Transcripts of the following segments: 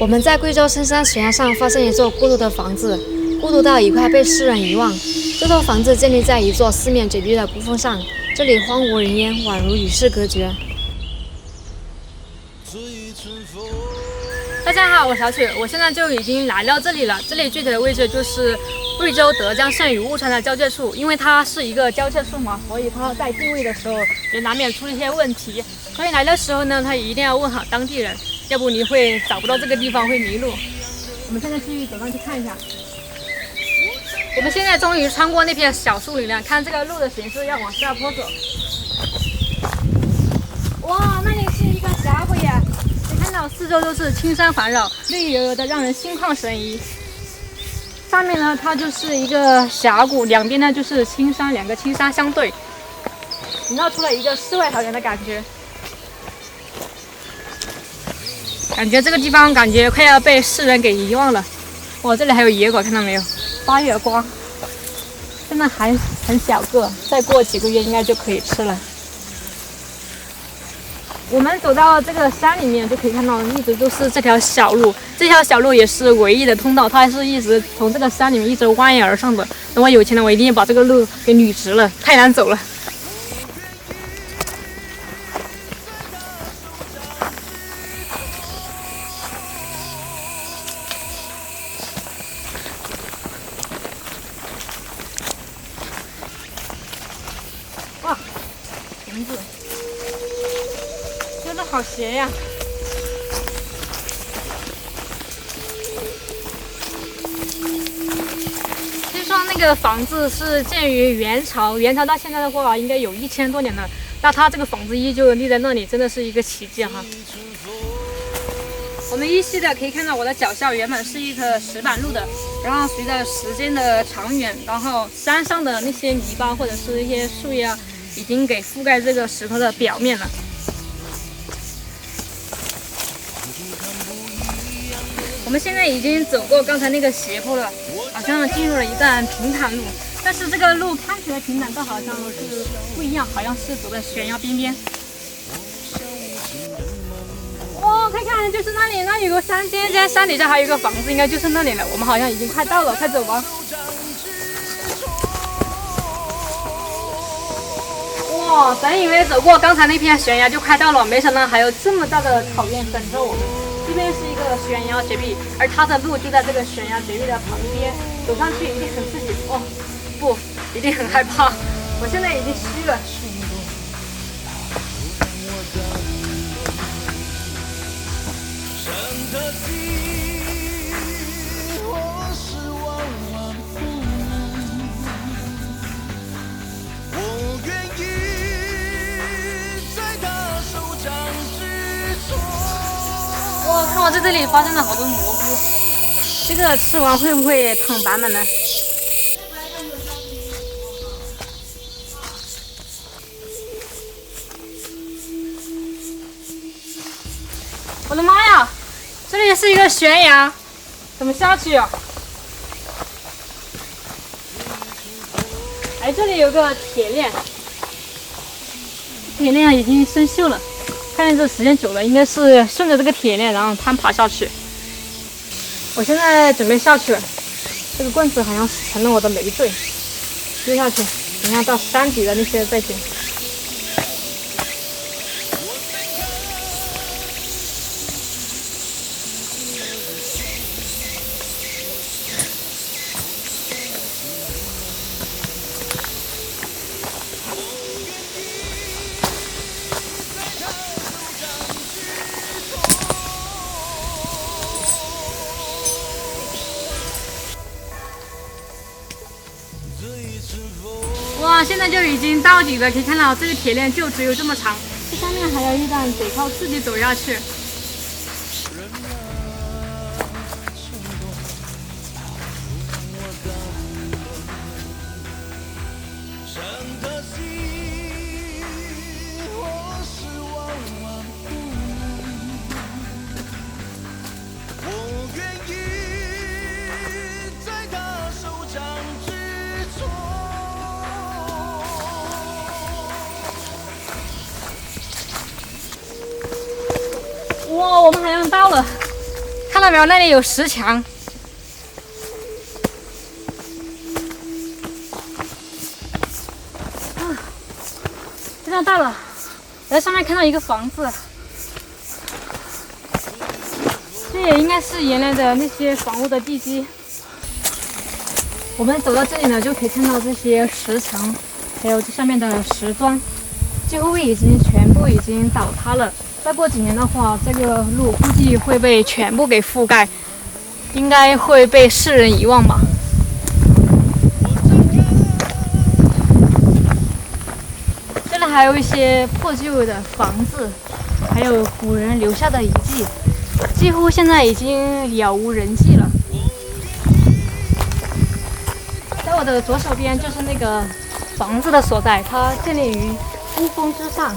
我们在贵州深山悬崖上发现一座孤独的房子，孤独到已快被世人遗忘。这座房子建立在一座四面紧闭的孤峰上，这里荒无人烟，宛如与世隔绝。大家好，我是小曲，我现在就已经来到这里了。这里具体的位置就是贵州德江县与雾川的交界处，因为它是一个交界处嘛，所以它在定位的时候也难免出一些问题。所以来的时候呢，他一定要问好当地人，要不你会找不到这个地方，会迷路。我们现在继续走上去看一下。我们现在终于穿过那片小树林了，看这个路的形式要往下坡走。哇，那里是一个峡谷呀！你看到四周都是青山环绕，绿油油的，让人心旷神怡。上面呢，它就是一个峡谷，两边呢就是青山，两个青山相对，营造出了一个世外桃源的感觉。感觉这个地方感觉快要被世人给遗忘了。哇，这里还有野果，看到没有？8月瓜，现在还很小个，再过几个月应该就可以吃了。我们走到这个山里面，就可以看到一直都是这条小路，这条小路也是唯一的通道，它是一直从这个山里面一直蜿蜒而上的。等我有钱了，我一定要把这个路给捋直了，太难走了。哇，绳子真的好斜呀！听说那个房子是建于元朝，元朝到现在的话应该有1000多年了。那它这个房子依旧立在那里，真的是一个奇迹哈！我们依稀的可以看到我的脚下原本是一个石板路的，然后随着时间的长远，然后山上的那些泥巴或者是一些树叶啊，已经给覆盖这个石头的表面了。我们现在已经走过刚才那个斜坡了，好像进入了一段平坦路，但是这个路看起来平坦，但好像是不一样，好像是走在悬崖边边。哇，看看就是那里，那里有个山尖，在山底下还有一个房子，应该就是那里了。我们好像已经快到了，快走吧。哇，本以为走过刚才那片悬崖就快到了，没想到还有这么大的考验等着我们。这边是一个悬崖绝壁，而它的路就在这个悬崖绝壁的旁边，走上去一定很刺激哦，不，一定很害怕。我现在已经虚了。哇，看我在这里发现了好多蘑菇，这个吃完会不会躺板板呢？我的妈呀，这里是一个悬崖，怎么下去啊？哎，这里有个铁链，铁链已经生锈了。看见这时间久了，应该是顺着这个铁链，然后攀爬下去。我现在准备下去了，这个棍子好像成了我的累赘，接下去，等下到山底的那些再捡。哇，现在就已经到底了，可以看到这个铁链就只有这么长，这上面还有一段得靠自己走下去。哇，我们好像到了，看到没有？那里有石墙。非常大了，在上面看到一个房子，这也应该是原来的那些房屋的地基。我们走到这里呢，就可以看到这些石墙，还有这上面的石砖，几乎全部已经倒塌了。再过几年的话，这个路估计会被全部给覆盖，应该会被世人遗忘吧。这里还有一些破旧的房子，还有古人留下的遗迹，几乎现在已经杳无人迹了。在我的左手边就是那个房子的所在，它建立于孤峰之上。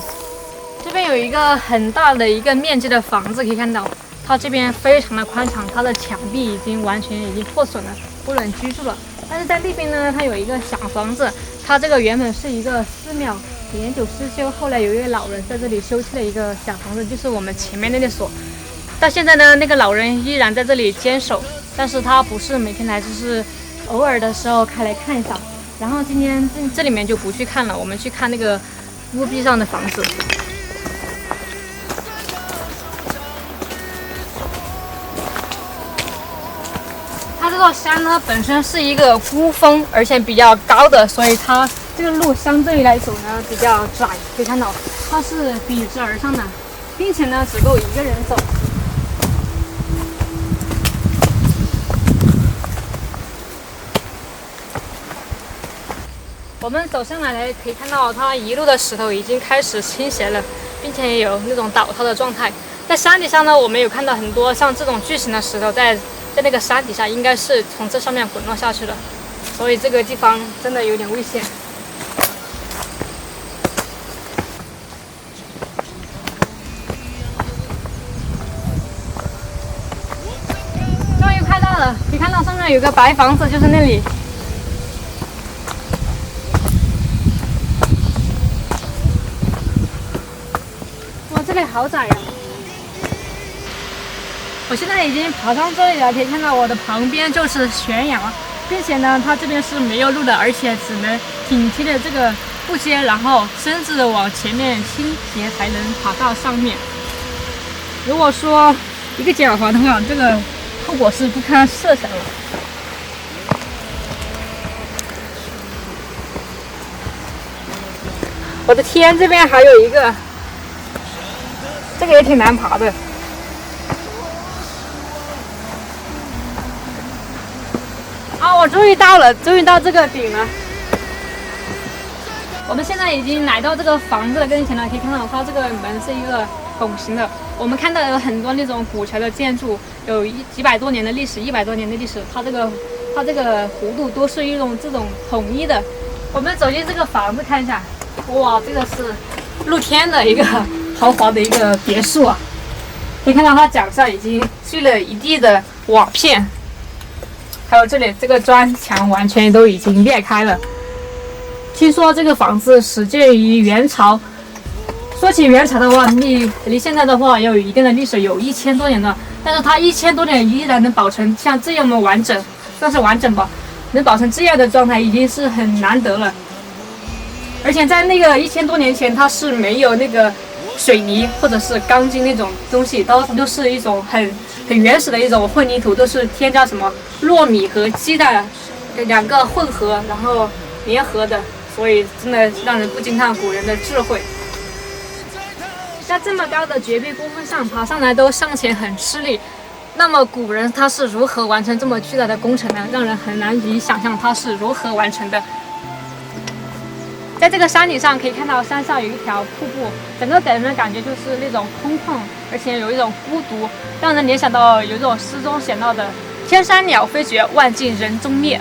这边有一个很大的一个面积的房子，可以看到它这边非常的宽敞，它的墙壁已经破损了，不能居住了。但是在那边呢，它有一个小房子，它这个原本是一个寺庙，年久失修，后来有一位老人在这里修葺了一个小房子，就是我们前面那所。到现在呢，那个老人依然在这里坚守，但是他不是每天来，就是偶尔的时候开来看一下。然后今天这里面就不去看了，我们去看那个屋壁上的房子。它这座山呢本身是一个孤峰，而且比较高的，所以它这个路相对来走呢比较窄，可以看到它是笔直而上的，并且呢只够一个人走。我们走上来可以看到，它一路的石头已经开始倾斜了，并且也有那种倒塌的状态。在山底下呢，我们有看到很多像这种巨型的石头在那个山底下，应该是从这上面滚落下去的，所以这个地方真的有点危险。终于快到了，可以看到上面有个白房子，就是那里。哇，这里好窄呀！我现在已经爬上这里了，可以看到我的旁边就是悬崖，并且呢，它这边是没有路的，而且只能挺贴着这个步阶，然后身子往前面倾斜才能爬到上面。如果说一个脚滑的话，这个后果是不堪设想了。我的天，这边还有一个，这个也挺难爬的。啊，我终于到这个顶了。我们现在已经来到这个房子的跟前了，可以看到它这个门是一个拱形的。我们看到有很多那种古桥的建筑，有几百多年的历史，100多年的历史。它这个弧度都是这种统一的。我们走进这个房子看一下，哇，这个是露天的一个豪华的一个别墅啊！可以看到它脚上已经积了一地的瓦片。还有这里这个砖墙完全都已经裂开了。听说这个房子始建于元朝，说起元朝的话，离现在的话也有一定的历史，有1000多年了。但是它1000多年依然能保存像这样的完整，算是完整吧，能保成这样的状态已经是很难得了。而且在那个1000多年前，它是没有那个水泥或者是钢筋那种东西，都是一种很原始的一种混凝土，都是添加什么糯米和鸡蛋2个混合，然后联合的，所以真的让人不惊叹古人的智慧。在这么高的绝壁孤峰上爬上来都尚且很吃力，那么古人他是如何完成这么巨大的工程呢？让人很难以想象他是如何完成的。在这个山顶上可以看到山上有一条瀑布，整个给人的感觉就是那种空旷，而且有一种孤独，让人联想到有一种诗中写到的“天山鸟飞绝，万径人踪灭”。